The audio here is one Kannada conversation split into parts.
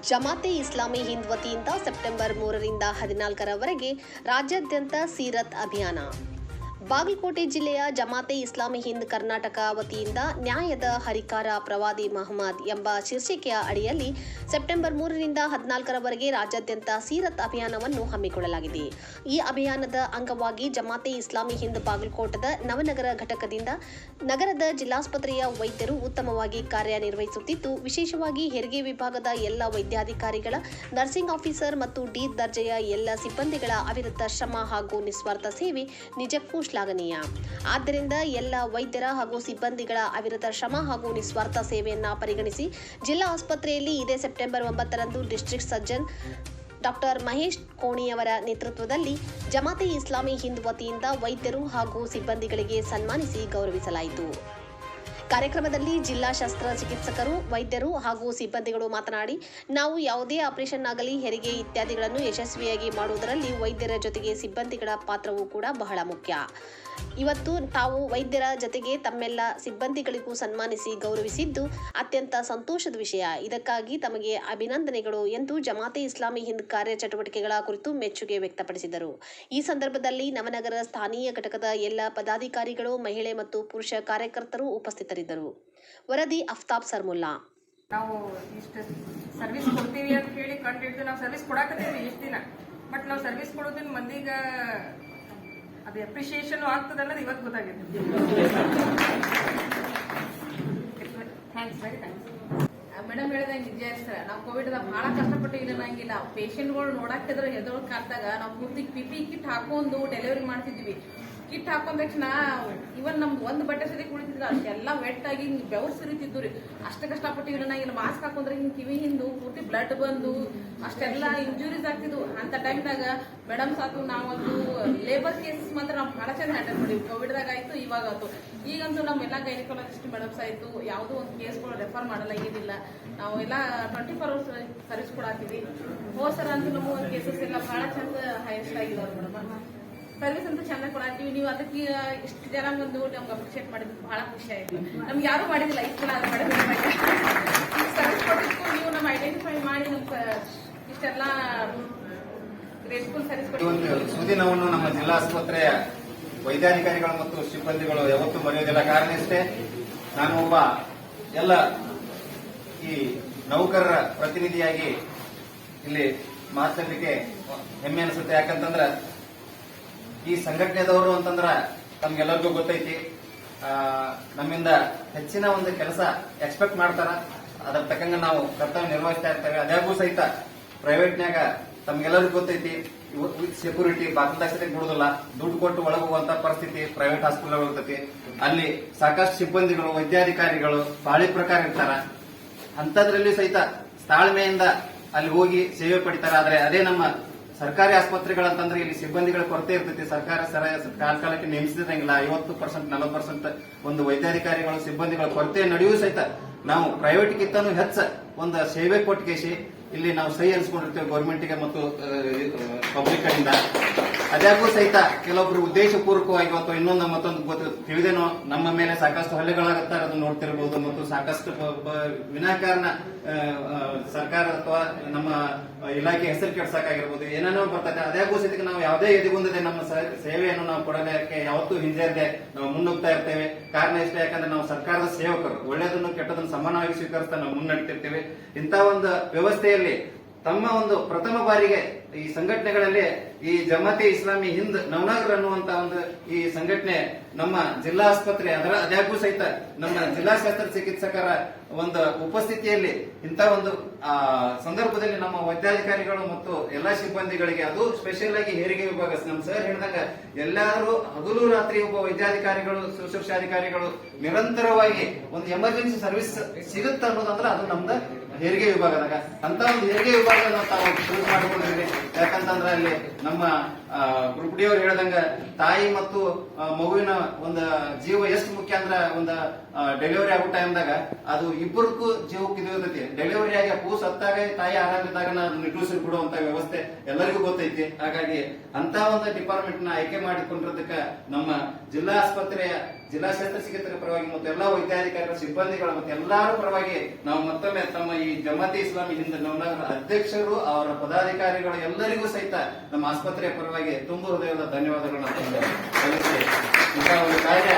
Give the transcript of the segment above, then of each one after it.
ಜಮಾತೆ ಇಸ್ಲಾಮಿ ಹಿಂದ್ ವತಿಯಿಂದ ಸೆಪ್ಟೆಂಬರ್ 3ರಿಂದ 14ರವರೆಗೆ ರಾಜ್ಯಾದ್ಯಂತ ಸೀರತ್ ಅಭಿಯಾನ. ಬಾಗಲಕೋಟೆ ಜಿಲ್ಲೆಯ ಜಮಾತೆ ಇಸ್ಲಾಮಿ ಹಿಂದ್ ಕರ್ನಾಟಕ ವತಿಯಿಂದ ನ್ಯಾಯದ ಹರಿಕಾರ ಪ್ರವಾದಿ ಮಹಮ್ಮದ್ ಎಂಬ ಶೀರ್ಷಿಕೆಯ ಅಡಿಯಲ್ಲಿ ಸೆಪ್ಟೆಂಬರ್ 3ರಿಂದ 14ರವರೆಗೆ ರಾಜ್ಯಾದ್ಯಂತ ಸೀರತ್ ಅಭಿಯಾನವನ್ನು ಹಮ್ಮಿಕೊಳ್ಳಲಾಗಿದೆ. ಈ ಅಭಿಯಾನದ ಅಂಗವಾಗಿ ಜಮಾತೆ ಇಸ್ಲಾಮಿ ಹಿಂದ್ ಬಾಗಲಕೋಟದ ನವನಗರ ಘಟಕದಿಂದ ನಗರದ ಜಿಲ್ಲಾಸ್ಪತ್ರೆಯ ವೈದ್ಯರು ಉತ್ತಮವಾಗಿ ಕಾರ್ಯನಿರ್ವಹಿಸುತ್ತಿದ್ದು, ವಿಶೇಷವಾಗಿ ಹೆರಿಗೆ ವಿಭಾಗದ ಎಲ್ಲ ವೈದ್ಯಾಧಿಕಾರಿಗಳ, ನರ್ಸಿಂಗ್ ಆಫೀಸರ್ ಮತ್ತು ಡಿ ದರ್ಜೆಯ ಎಲ್ಲ ಸಿಬ್ಬಂದಿಗಳ ಅವಿರತ ಶ್ರಮ ಹಾಗೂ ನಿಸ್ವಾರ್ಥ ಸೇವೆ ನಿಜಕ್ಕೂ ಶ್ಲಾಘನೀಯ. ಆದ್ದರಿಂದ ಎಲ್ಲ ವೈದ್ಯರ ಹಾಗೂ ಸಿಬ್ಬಂದಿಗಳ ಅವಿರತ ಶ್ರಮ ಹಾಗೂ ನಿಸ್ವಾರ್ಥ ಸೇವೆಯನ್ನ ಪರಿಗಣಿಸಿ ಜಿಲ್ಲಾ ಆಸ್ಪತ್ರೆಯಲ್ಲಿ ಇದೇ ಸೆಪ್ಟೆಂಬರ್ 9ರಂದು ಡಿಸ್ಟ್ರಿಕ್ಟ್ ಸರ್ಜನ್ ಡಾಕ್ಟರ್ ಮಹೇಶ್ ಕೋಣಿಯವರ ನೇತೃತ್ವದಲ್ಲಿ ಜಮಾತೆ ಇಸ್ಲಾಮಿ ಹಿಂದ್ ವತಿಯಿಂದ ವೈದ್ಯರು ಹಾಗೂ ಸಿಬ್ಬಂದಿಗಳಿಗೆ ಸನ್ಮಾನಿಸಿ ಗೌರವಿಸಲಾಯಿತು. ಕಾರ್ಯಕ್ರಮದಲ್ಲಿ ಜಿಲ್ಲಾ ಶಸ್ತ್ರಚಿಕಿತ್ಸಕರು, ವೈದ್ಯರು ಹಾಗೂ ಸಿಬ್ಬಂದಿಗಳು ಮಾತನಾಡಿ, ನಾವು ಯಾವುದೇ ಆಪರೇಷನ್ ಆಗಲಿ, ಹೆರಿಗೆ ಇತ್ಯಾದಿಗಳನ್ನು ಯಶಸ್ವಿಯಾಗಿ ಮಾಡುವುದರಲ್ಲಿ ವೈದ್ಯರ ಜೊತೆಗೆ ಸಿಬ್ಬಂದಿಗಳ ಪಾತ್ರವೂ ಕೂಡ ಬಹಳ ಮುಖ್ಯ. ಇವತ್ತು ತಾವು ವೈದ್ಯರ ಜೊತೆಗೆ ತಮ್ಮೆಲ್ಲ ಸಿಬ್ಬಂದಿಗಳಿಗೂ ಸನ್ಮಾನಿಸಿ ಗೌರವಿಸಿದ್ದು ಅತ್ಯಂತ ಸಂತೋಷದ ವಿಷಯ. ಇದಕ್ಕಾಗಿ ತಮಗೆ ಅಭಿನಂದನೆಗಳು ಎಂದು ಜಮಾತೆ ಇಸ್ಲಾಮಿ ಹಿಂದ್ ಕಾರ್ಯಚಟುವಟಿಕೆಗಳ ಕುರಿತು ಮೆಚ್ಚುಗೆ ವ್ಯಕ್ತಪಡಿಸಿದರು. ಈ ಸಂದರ್ಭದಲ್ಲಿ ನವನಗರ ಸ್ಥಾನೀಯ ಘಟಕದ ಎಲ್ಲ ಪದಾಧಿಕಾರಿಗಳು, ಮಹಿಳೆ ಮತ್ತು ಪುರುಷ ಕಾರ್ಯಕರ್ತರು ಉಪಸ್ಥಿತರಿದ್ದರು. ವರದಿ ಅಫ್ತಾಬ್ ಸರ್ಮುಲ್ಲಾ. ನಾವು ಇಷ್ಟು ಸರ್ವಿಸ್ ಕೊಡ್ತೀವಿ ಅಂತ ಹೇಳಿ ಕಂಡಿಡ್ದು ನಾವು ಸರ್ವಿಸ್ ಕೊಡಾಕತ್ತೀವಿ ಇಷ್ಟು ದಿನ. ಬಟ್ ನಾವು ಸರ್ವಿಸ್ ಕೊಡೋದ್ರಿಂದ ಮಂದಿಗ ಅದು ಅಪ್ರಿಷಿಯೇಷನ್ ಆಗ್ತದೆ ಅನ್ನೋದು ಇವತ್ತು ಗೊತ್ತಾಗಿದೆ. Thanks, very thanks. ಮೇಡಮ್ ಹೇಳಿದಂಗೆ ನಿಜ ಸರ್, ನಾವು ಕೋವಿಡ್ದಾಗ ಬಹಳ ಕಷ್ಟಪಟ್ಟು ಇರೋಂಗಿಲ್ಲ. ಪೇಷಂಟ್ಗಳು ನೋಡಾಕಿದ್ರೆ ಹೆದರೋಕ್ ಕಾಲ್ದಾಗ ನಾವು ಪೂರ್ತಿ ಪಿಪಿ ಕಿಟ್ ಹಾಕೊಂಡು ಡೆಲಿವರಿ ಮಾಡ್ತಿದ್ವಿ. ಕಿಟ್ ಹಾಕೊಂಡ ತಕ್ಷಣ ಇವನ್ ನಮ್ದು ಒಂದು ಬಟ್ಟೆ ಸರಿ ಕುಳಿತಿದ್ರು ಅಷ್ಟೆಲ್ಲ ವೆಟ್ ಆಗಿ ಹಿಂಗೆ ಬೆವರು ಸುರಿತಿದ್ದು ರೀ. ಅಷ್ಟು ಕಷ್ಟಪಟ್ಟು ಇರೋಂಗಿಲ್ಲ. ಮಾಸ್ಕ್ ಹಾಕೊಂಡ್ರೆ ಹಿಂಗೆ ಕಿವಿ ಹಿಂದು ಪೂರ್ತಿ ಬ್ಲಡ್ ಬಂದು ಅಷ್ಟೆಲ್ಲ ಇಂಜುರೀಸ್ ಆಗ್ತಿದ್ವು. ಅಂತ ಟೈಮ್ದಾಗ ಮೇಡಮ್ ಸಾಕು ನಾವೊಂದು ಲೇಬರ್ ಕೇಸಸ್ ಮಾತ್ರ ನಾವು ಬಹಳ ಚೆನ್ನಾಗಿ ಹ್ಯಾಂಡಲ್ ಮಾಡಿದ್ವಿ. ಕೋವಿಡ್ದಾಗ ಆಯ್ತು, ಇವಾಗ ಆಯ್ತು. ಈಗಂತೂ ನಮ್ಮೆಲ್ಲ ಗೈನಕಾಲಜಿಸ್ಟ್ ಮೇಡಮ್ಸ್ ಆಯ್ತು, ಯಾವುದೋ ಒಂದು ಕೇಸ್ಗಳು ರೆಫರ್ ಮಾಡಲ್ಲ, ಏನಿಲ್ಲ. ನಾವು ಎಲ್ಲ 24 hours ಸರ್ವಿಸ್ ಕೊಡಾತೀವಿ. ಸರ ಅಂತೂ ನಮ್ಮ ಒಂದು ಕೇಸಸ್ ಎಲ್ಲ ಬಹಳ ಚಂದ ಹೈಯೆಸ್ಟ್ ಆಗಿದಾವೆ ಮೇಡಮ್. ಸರ್ವಿಸ್ ಅಂತೂ ಚೆನ್ನಾಗಿ ಕೊಡಾತೀವಿ. ನೀವು ಅದಕ್ಕೆ ಇಷ್ಟು ಜನ ಬಂದು ನಮ್ಗೆ ಅಪ್ರಿಷಿಯೇಟ್ ಮಾಡಿದ್ದು ಬಹಳ ಖುಷಿ ಆಯ್ತು. ನಮ್ಗೆ ಯಾರು ಮಾಡಿದಿಲ್ಲ, ಇಷ್ಟು ಜನ ಮಾಡಿದ್ರೆ ಸರ್ವಿಸ್ ಕೊಟ್ಟಿದ್ದು ನೀವು ನಮ್ಮ ಐಡೆಂಟಿಫೈ ಮಾಡಿ ನಮ್ಗೆ ಇಷ್ಟೆಲ್ಲ ಗ್ರೇಟ್ಫುಲ್ ಸರ್ವಿಸ್ ಕೊಟ್ಟು ಸುದಿನವನ್ನು ನಮ್ಮ ಜಿಲ್ಲಾ ಆಸ್ಪತ್ರೆಯ ವೈದ್ಯಾಧಿಕಾರಿಗಳು ಮತ್ತು ಸಿಬ್ಬಂದಿಗಳು ಯಾವತ್ತೂ ಮರೆಯೋದಿಲ್ಲ. ಕಾರಣ ಇಷ್ಟೇ, ನಾನು ಒಬ್ಬ ಎಲ್ಲ ಈ ನೌಕರರ ಪ್ರತಿನಿಧಿಯಾಗಿ ಇಲ್ಲಿ ಮಾತಾಡಲಿಕ್ಕೆ ಹೆಮ್ಮೆ ಅನಿಸುತ್ತೆ. ಯಾಕಂತಂದ್ರ ಈ ಸಂಘಟನೆದವರು ಅಂತಂದ್ರ ತಮ್ಗೆಲ್ಲರಿಗೂ ಗೊತ್ತೈತಿ, ನಮ್ಮಿಂದ ಹೆಚ್ಚಿನ ಒಂದು ಕೆಲಸ ಎಕ್ಸ್ಪೆಕ್ಟ್ ಮಾಡ್ತಾರ. ಅದರ ತಕ್ಕಂಗ ನಾವು ಕರ್ತವ್ಯ ನಿರ್ವಹಿಸ್ತಾ ಇರ್ತೇವೆ. ಅದಾಗೂ ಸಹಿತ ಪ್ರೈವೇಟ್ನ್ಯಾಗ ತಮ್ಗೆಲ್ಲರಿಗೂ ಗೊತ್ತೈತಿ, ವಿತ್ ಸೆಕ್ಯೂರಿಟಿ ಬಾಗಿಲ್ದಾಸಕ್ಕೆ ಬಿಡುದಿಲ್ಲ. ದುಡ್ಡು ಕೊಟ್ಟು ಒಳಗೆ ಹೋಗುವಂತ ಪರಿಸ್ಥಿತಿ ಪ್ರೈವೇಟ್ ಹಾಸ್ಪಿಟಲ್ ಇರ್ತೈತಿ. ಅಲ್ಲಿ ಸಾಕಷ್ಟು ಸಿಬ್ಬಂದಿಗಳು, ವೈದ್ಯಾಧಿಕಾರಿಗಳು ಪಾಳಿ ಪ್ರಕಾರ ಇರ್ತಾರ. ಅಂತದ್ರಲ್ಲಿ ಸಹಿತ ತಾಳ್ಮೆಯಿಂದ ಅಲ್ಲಿ ಹೋಗಿ ಸೇವೆ ಪಡಿತಾರ. ಆದ್ರೆ ಅದೇ ನಮ್ಮ ಸರ್ಕಾರಿ ಆಸ್ಪತ್ರೆಗಳಂತಂದ್ರೆ ಇಲ್ಲಿ ಸಿಬ್ಬಂದಿಗಳ ಕೊರತೆ ಇರ್ತೈತಿ. ಸರ್ಕಾರ ಕಾಲಕಾಲಕ್ಕೆ ನೇಮಿಸಿದಂಗಿಲ್ಲ. 50%, 40% ಒಂದು ವೈದ್ಯಾಧಿಕಾರಿಗಳು, ಸಿಬ್ಬಂದಿಗಳ ಕೊರತೆ ನಡೆಯೂ ಸಹಿತ ನಾವು ಪ್ರೈವೇಟ್ಗಿಂತನೂ ಹೆಚ್ಚ ಒಂದು ಸೇವೆ ಕೊಟ್ಟಿಗೆಸಿ ಇಲ್ಲಿ ನಾವು ಸಹಿ ಅನ್ಸ್ಕೊಂಡಿರ್ತೇವೆ ಗೌರ್ಮೆಂಟ್ಗೆ ಮತ್ತು ಪಬ್ಲಿಕ್ ಕಡೆಯಿಂದ. ಅದಾಗೂ ಸಹಿತ ಕೆಲವೊಬ್ರು ಉದ್ದೇಶಪೂರ್ವಕವಾಗಿ ಅಥವಾ ಇನ್ನೊಂದು ಮತ್ತೊಂದು ತಿಳಿದೇನೋ ನಮ್ಮ ಮೇಲೆ ಸಾಕಷ್ಟು ಹಲ್ಲೆಗಳಾಗುತ್ತಾ ಅದನ್ನು ನೋಡ್ತಿರಬಹುದು. ಮತ್ತು ಸಾಕಷ್ಟು ವಿನಾಕಾರಣ ಸರ್ಕಾರ ಅಥವಾ ನಮ್ಮ ಇಲಾಖೆ ಹೆಸರು ಕೆಡ್ಸಕ್ಕಾಗಿರ್ಬೋದು, ಏನೇನೋ ಬರ್ತದೆ. ಅದಾಗೂ ಸಹಿತ ನಾವು ಯಾವುದೇ ಎದೆಗುಂದದೆ ನಮ್ಮ ಸೇವೆಯನ್ನು ನಾವು ಕೊಡಲಿಕ್ಕೆ ಯಾವತ್ತೂ ಹಿಂಜರಿದೆ ನಾವು ಮುನ್ನುಗ್ತಾ ಇರ್ತೇವೆ. ಕಾರಣ ಇಷ್ಟೇ, ಯಾಕಂದ್ರೆ ನಾವು ಸರ್ಕಾರದ ಸೇವಕರು, ಒಳ್ಳೆಯದನ್ನು ಕೆಟ್ಟದನ್ನು ಸಮಾನವಾಗಿ ಸ್ವೀಕರಿಸ್ತಾ ನಾವು ಮುನ್ನಡೆತಿರ್ತೇವೆ. ಇಂಥ ಒಂದು ವ್ಯವಸ್ಥೆಯಲ್ಲಿ ತಮ್ಮ ಒಂದು ಪ್ರಥಮ ಬಾರಿಗೆ ಈ ಸಂಘಟನೆಗಳಲ್ಲಿ ಈ ಜಮಾತೆ ಇಸ್ಲಾಮಿ ಹಿಂದ್ ನವನಗರ ಅನ್ನುವಂತ ಒಂದು ಈ ಸಂಘಟನೆ ನಮ್ಮ ಜಿಲ್ಲಾ ಆಸ್ಪತ್ರೆ ಅದಾಗೂ ಸಹಿತ ನಮ್ಮ ಜಿಲ್ಲಾ ಶಸ್ತ್ರಚಿಕಿತ್ಸಕರ ಒಂದು ಉಪಸ್ಥಿತಿಯಲ್ಲಿ ಇಂಥ ಒಂದು ಸಂದರ್ಭದಲ್ಲಿ ನಮ್ಮ ವೈದ್ಯಾಧಿಕಾರಿಗಳು ಮತ್ತು ಎಲ್ಲಾ ಸಿಬ್ಬಂದಿಗಳಿಗೆ, ಅದು ಸ್ಪೆಷಲ್ ಆಗಿ ಹೆರಿಗೆ ವಿಭಾಗ, ನಮ್ಮ ಸರ್ ಹೇಳಿದಾಗ ಎಲ್ಲರೂ ಹಗಲು ರಾತ್ರಿ ಒಬ್ಬ ವೈದ್ಯಾಧಿಕಾರಿಗಳು, ಶುಶ್ರೂಷಾಧಿಕಾರಿಗಳು ನಿರಂತರವಾಗಿ ಒಂದು ಎಮರ್ಜೆನ್ಸಿ ಸರ್ವಿಸ್ ಸಿಗುತ್ತೆ ಅನ್ನೋದಂದ್ರೆ ಅದು ನಮ್ದು ಹೆರಿಗೆ ವಿಭಾಗದಾಗ. ಅಂತ ಒಂದು ಹೆರಿಗೆ ವಿಭಾಗದ ತಾವು ಶುರು ಮಾಡಿಕೊಂಡಿದ್ವಿ. ಯಾಕಂತಂದ್ರೆ ಅಲ್ಲಿ ನಮ್ಮ ಗ್ರೂಪ್ ಡಿ ಅವ್ರು ಹೇಳ್ದಂಗ ತಾಯಿ ಮತ್ತು ಮಗುವಿನ ಒಂದು ಜೀವ ಎಷ್ಟು ಮುಖ್ಯ ಅಂದ್ರ ಒಂದು ಡೆಲಿವರಿ ಆಗೋ ಟೈಮ್ದಾಗ ಅದು ಇಬ್ಬರಿಗೂ ಜೀವಕ್ಕೆ ಇದು ಇರ್ತೈತಿ. ಡೆಲಿವರಿ ಆಗಿ ಪೂ ಸತ್ತಾಗ ತಾಯಿ ಆರಾಮಿದ್ದಾಗ ನಿಟ್ಟೂಸಿ ಬಿಡುವಂತ ವ್ಯವಸ್ಥೆ ಎಲ್ಲರಿಗೂ ಗೊತ್ತೈತಿ. ಹಾಗಾಗಿ ಅಂತ ಒಂದು ಡಿಪಾರ್ಟ್ಮೆಂಟ್ ನ ಆಯ್ಕೆ ಮಾಡಿಕೊಂಡಿರೋದಕ್ಕ ನಮ್ಮ ಜಿಲ್ಲಾ ಆಸ್ಪತ್ರೆಯ ಜಿಲ್ಲಾ ಶಸ್ತ್ರಚಿಕಿತ್ಸಕರ ಪರವಾಗಿ ಮತ್ತು ಎಲ್ಲಾ ವೈದ್ಯಾಧಿಕಾರಿಗಳ ಸಿಬ್ಬಂದಿಗಳ ಮತ್ತು ಎಲ್ಲರ ಪರವಾಗಿ ನಾವು ಮತ್ತೊಮ್ಮೆ ತಮ್ಮ ಈ ಜಮಾತೆ ಇಸ್ಲಾಮಿ ಹಿಂದ್ ನವನಗರ ಅಧ್ಯಕ್ಷರು ಅವರ ಪದಾಧಿಕಾರಿಗಳು ಎಲ್ಲರಿಗೂ ಸಹಿತ ನಮ್ಮ ಆಸ್ಪತ್ರೆಯ ಪರವಾಗಿ ತುಂಬು ಹೃದಯದ ಧನ್ಯವಾದಗಳನ್ನು ಸಲ್ಲಿಸಿ ಇಂತಹ ಒಂದು ಕಾರ್ಯ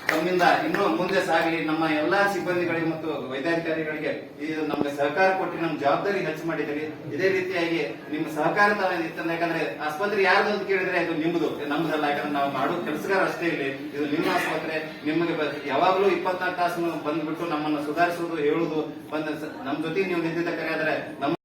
ತಮ್ಮಿಂದ ಇನ್ನೂ ಮುಂದೆ ಸಾಗಲಿ. ನಮ್ಮ ಎಲ್ಲಾ ಸಿಬ್ಬಂದಿಗಳಿಗೆ ಮತ್ತು ವೈದ್ಯಾಧಿಕಾರಿಗಳಿಗೆ ಇದು ನಮ್ಗೆ ಸಹಕಾರ ಕೊಟ್ಟು ನಮ್ಮ ಜವಾಬ್ದಾರಿ ಹೆಚ್ಚು ಮಾಡಿದ್ದೀರಿ. ಇದೇ ರೀತಿಯಾಗಿ ನಿಮ್ಮ ಸಹಕಾರ ಇತ್ತು. ಯಾಕಂದ್ರೆ ಆಸ್ಪತ್ರೆ ಯಾರ್ದು ಅಂತ ಕೇಳಿದ್ರೆ ಇದು ನಿಮ್ದು, ನಮ್ದಲ್ಲ. ಯಾಕಂದ್ರೆ ನಾವು ಮಾಡೋ ಕೆಲಸಗಾರ ಅಷ್ಟೇ ಇಲ್ಲಿ, ಇದು ನಿಮ್ಮ ಆಸ್ಪತ್ರೆ. ನಿಮಗೆ ಯಾವಾಗಲೂ 24 ತಾಸು ಬಂದ್ಬಿಟ್ಟು ನಮ್ಮನ್ನು ಸುಧಾರಿಸುವುದು, ಹೇಳುವುದು, ಬಂದ ನಮ್ ಜೊತೆಗೆ ನೀವು ನಿಂತಿದ್ದ ಕರೆ ಆದ್ರೆ ನಮ್ಮ